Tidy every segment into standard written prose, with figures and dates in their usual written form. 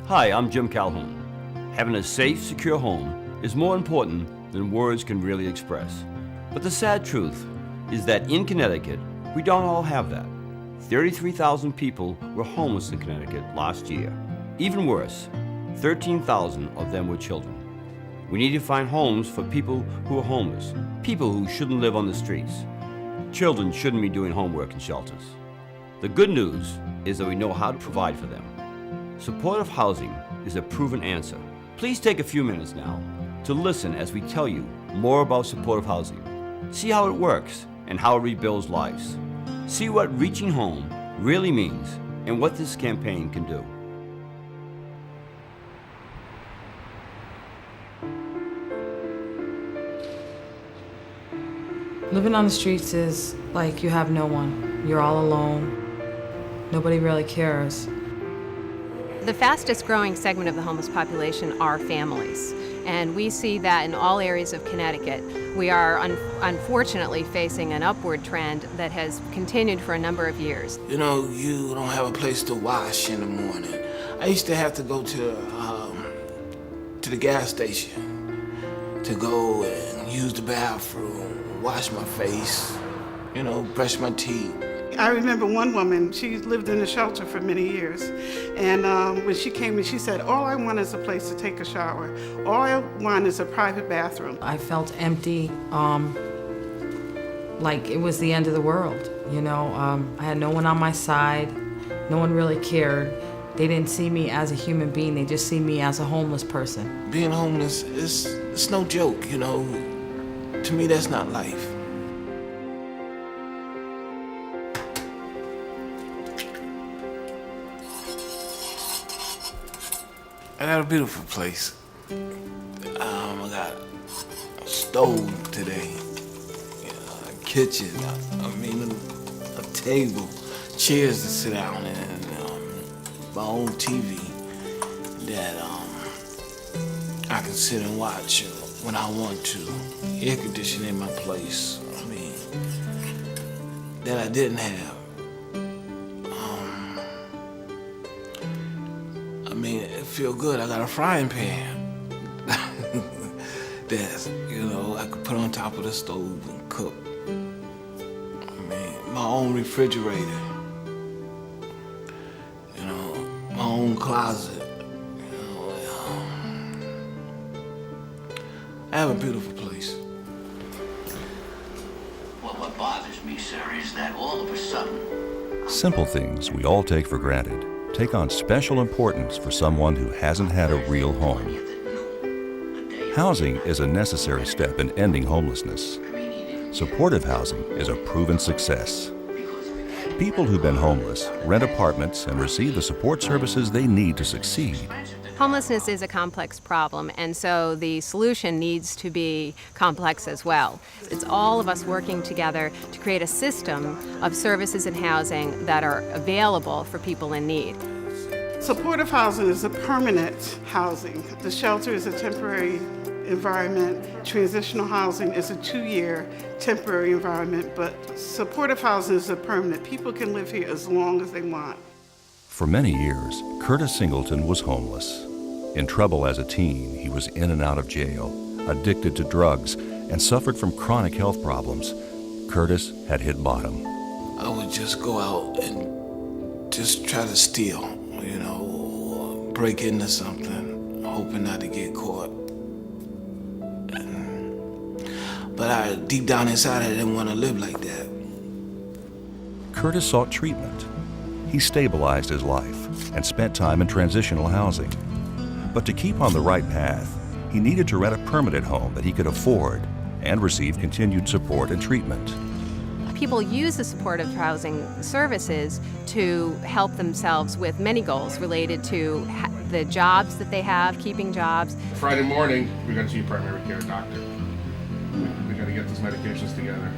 Hi, I'm Jim Calhoun. Having a safe, secure home is more important than words can really express. But the sad truth is that in Connecticut, we don't all have that. 33,000 people were homeless in Connecticut last year. Even worse, 13,000 of them were children. We need to find homes for people who are homeless, people who shouldn't live on the streets. Children shouldn't be doing homework in shelters. The good news is that we know how to provide for them. Supportive housing is a proven answer. Please take a few minutes now to listen as we tell you more about supportive housing. See how it works and how it rebuilds lives. See what reaching home really means and what this campaign can do. Living on the streets is like you have no one. You're all alone. Nobody really cares. The fastest growing segment of the homeless population are families, and we see that in all areas of Connecticut. We are unfortunately facing an upward trend that has continued for a number of years. You know, you don't have a place to wash in the morning. I used to have to go to the gas station to go and use the bathroom, wash my face, you know, brush my teeth. I remember one woman, she lived in a shelter for many years, and when she came in, she said, all I want is a place to take a shower. All I want is a private bathroom. I felt empty, like it was the end of the world, you know. I had no one on my side, no one really cared. They didn't see me as a human being, they just see me as a homeless person. Being homeless, it's no joke, you know. To me, that's not life. I got a beautiful place. I got a stove today, a kitchen, a table, chairs to sit down in, my own TV that I can sit and watch when I want to. Air conditioning in my place, that I didn't have. It feel good. I got a frying pan that, I could put on top of the stove and cook. My own refrigerator, my own closet. I have a beautiful place. Well, what bothers me, sir, is that all of a sudden... Simple things we all take for granted take on special importance for someone who hasn't had a real home. Housing is a necessary step in ending homelessness. Supportive housing is a proven success. People who've been homeless rent apartments and receive the support services they need to succeed. Homelessness is a complex problem, and so the solution needs to be complex as well. It's all of us working together to create a system of services and housing that are available for people in need. Supportive housing is a permanent housing. The shelter is a temporary environment. Transitional housing is a 2-year temporary environment, but supportive housing is a permanent. People can live here as long as they want. For many years, Curtis Singleton was homeless. In trouble as a teen, he was in and out of jail, addicted to drugs, and suffered from chronic health problems. Curtis had hit bottom. I would just go out and just try to steal, break into something, hoping not to get caught. But deep down inside, I didn't want to live like that. Curtis sought treatment. He stabilized his life and spent time in transitional housing. But to keep on the right path, he needed to rent a permanent home that he could afford and receive continued support and treatment. People use the supportive housing services to help themselves with many goals related to the jobs that they have, keeping jobs. Friday morning, we're going to see a primary care doctor. We got to get those medications together.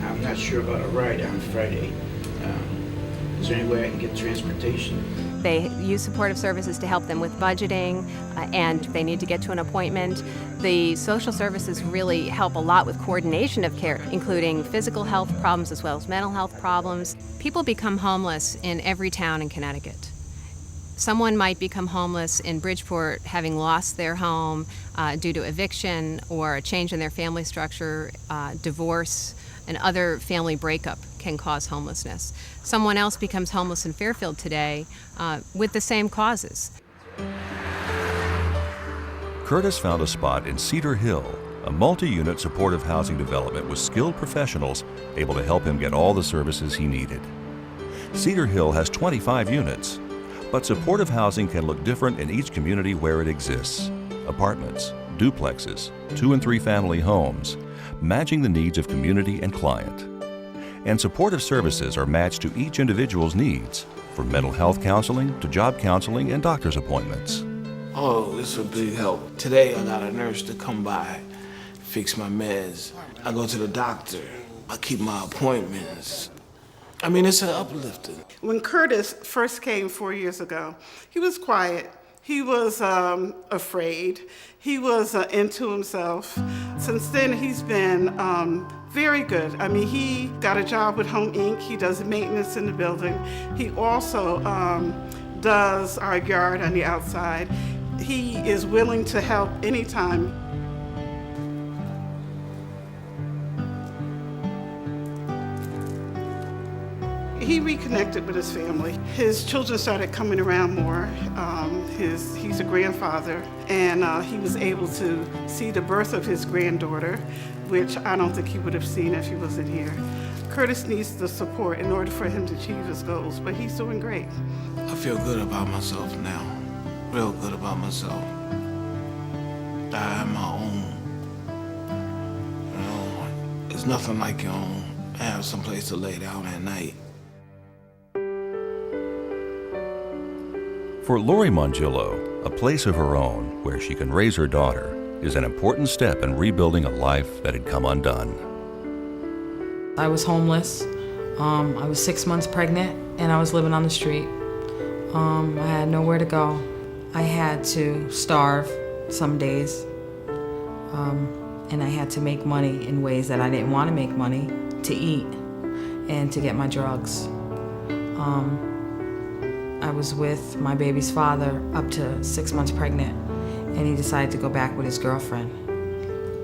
I'm not sure about a ride on Friday. Is there any way I can get transportation? They use supportive services to help them with budgeting, and they need to get to an appointment. The social services really help a lot with coordination of care, including physical health problems as well as mental health problems. People become homeless in every town in Connecticut. Someone might become homeless in Bridgeport having lost their home due to eviction or a change in their family structure, divorce, and other family breakup can cause homelessness. Someone else becomes homeless in Fairfield today with the same causes. Curtis found a spot in Cedar Hill, a multi-unit supportive housing development with skilled professionals able to help him get all the services he needed. Cedar Hill has 25 units, but supportive housing can look different in each community where it exists. Apartments, duplexes, 2- and 3-family homes, matching the needs of community and client. And supportive services are matched to each individual's needs, from mental health counseling to job counseling and doctor's appointments. Oh, it's a big help. Today I got a nurse to come by, fix my meds. I go to the doctor. I keep my appointments. I mean, it's an uplifting. When Curtis first came 4 years ago, he was quiet. He was afraid. He was into himself. Since then, he's been very good. I mean, he got a job with Home Inc. He does maintenance in the building. He also does our yard on the outside. He is willing to help anytime. He reconnected with his family. His children started coming around more. He's a grandfather, and he was able to see the birth of his granddaughter, which I don't think he would have seen if he wasn't here. Curtis needs the support in order for him to achieve his goals, but he's doing great. I feel good about myself now, real good about myself. I have my own. You know, it's nothing like your own. I have someplace to lay down at night. For Lori Mongillo, a place of her own where she can raise her daughter is an important step in rebuilding a life that had come undone. I was homeless. I was 6 months pregnant, and I was living on the street. I had nowhere to go. I had to starve some days, and I had to make money in ways that I didn't want to make money, to eat and to get my drugs. I was with my baby's father up to 6 months pregnant, and he decided to go back with his girlfriend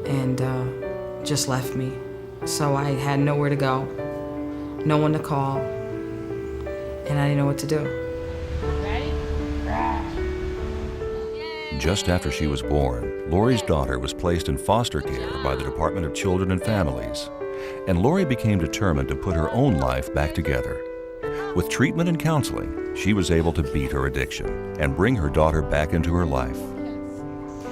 and just left me. So I had nowhere to go, no one to call, and I didn't know what to do. Just after she was born, Lori's daughter was placed in foster care by the Department of Children and Families, and Lori became determined to put her own life back together. With treatment and counseling, she was able to beat her addiction and bring her daughter back into her life.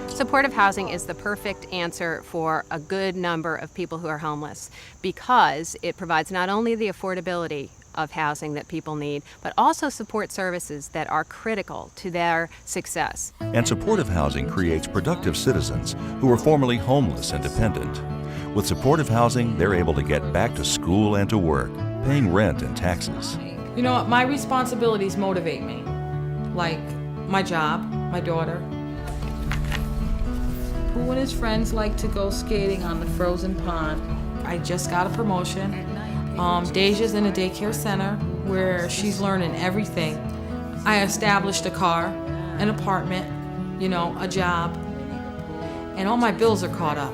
Supportive housing is the perfect answer for a good number of people who are homeless because it provides not only the affordability of housing that people need, but also support services that are critical to their success. And supportive housing creates productive citizens who were formerly homeless and dependent. With supportive housing, they're able to get back to school and to work, paying rent and taxes. You know what? My responsibilities motivate me, like my job, my daughter. Who and his friends like to go skating on the frozen pond. I just got a promotion. Deja's in a daycare center where she's learning everything. I established a car, an apartment, you know, a job, and all my bills are caught up.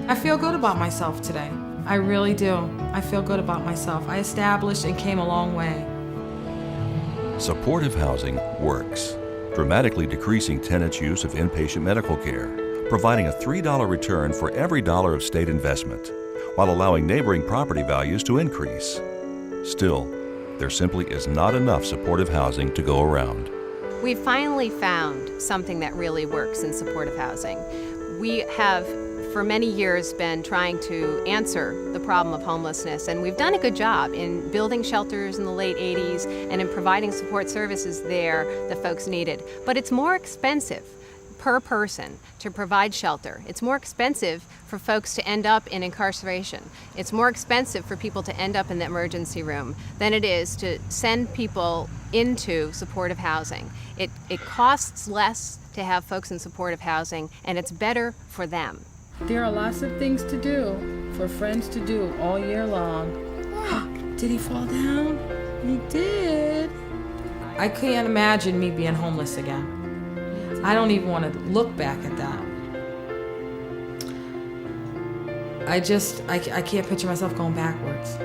I feel good about myself today. I really do. I feel good about myself. I established and came a long way. Supportive housing works, dramatically decreasing tenants' use of inpatient medical care, providing a $3 return for every dollar of state investment, while allowing neighboring property values to increase. Still, there simply is not enough supportive housing to go around. We finally found something that really works in supportive housing. We have for many years been trying to answer the problem of homelessness, and we've done a good job in building shelters in the late 80s and in providing support services there that folks needed. But it's more expensive per person to provide shelter. It's more expensive for folks to end up in incarceration. It's more expensive for people to end up in the emergency room than it is to send people into supportive housing. It costs less to have folks in supportive housing, and it's better for them. There are lots of things to do, for friends to do all year long. Did he fall down? He did. I can't imagine me being homeless again. I don't even want to look back at that. I can't picture myself going backwards.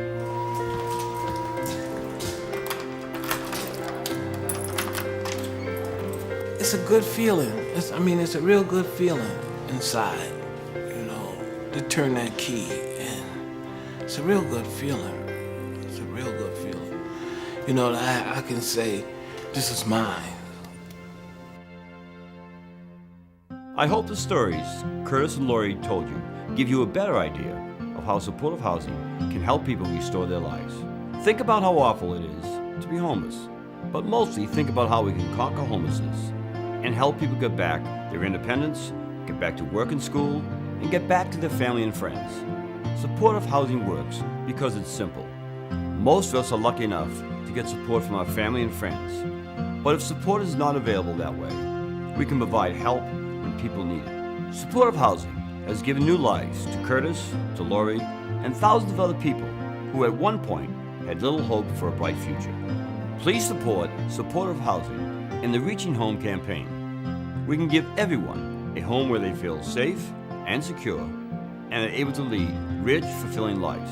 It's a good feeling. It's a real good feeling inside, to turn that key in. It's a real good feeling. It's a real good feeling. That I can say, this is mine. I hope the stories Curtis and Lori told you give you a better idea of how supportive housing can help people restore their lives. Think about how awful it is to be homeless, but mostly think about how we can conquer homelessness and help people get back their independence, get back to work and school, and get back to their family and friends. Supportive housing works because it's simple. Most of us are lucky enough to get support from our family and friends, but if support is not available that way, we can provide help when people need it. Supportive housing has given new lives to Curtis, to Lori, and thousands of other people who at one point had little hope for a bright future. Please support supportive housing in the Reaching Home campaign. We can give everyone a home where they feel safe and secure and are able to lead rich, fulfilling lives.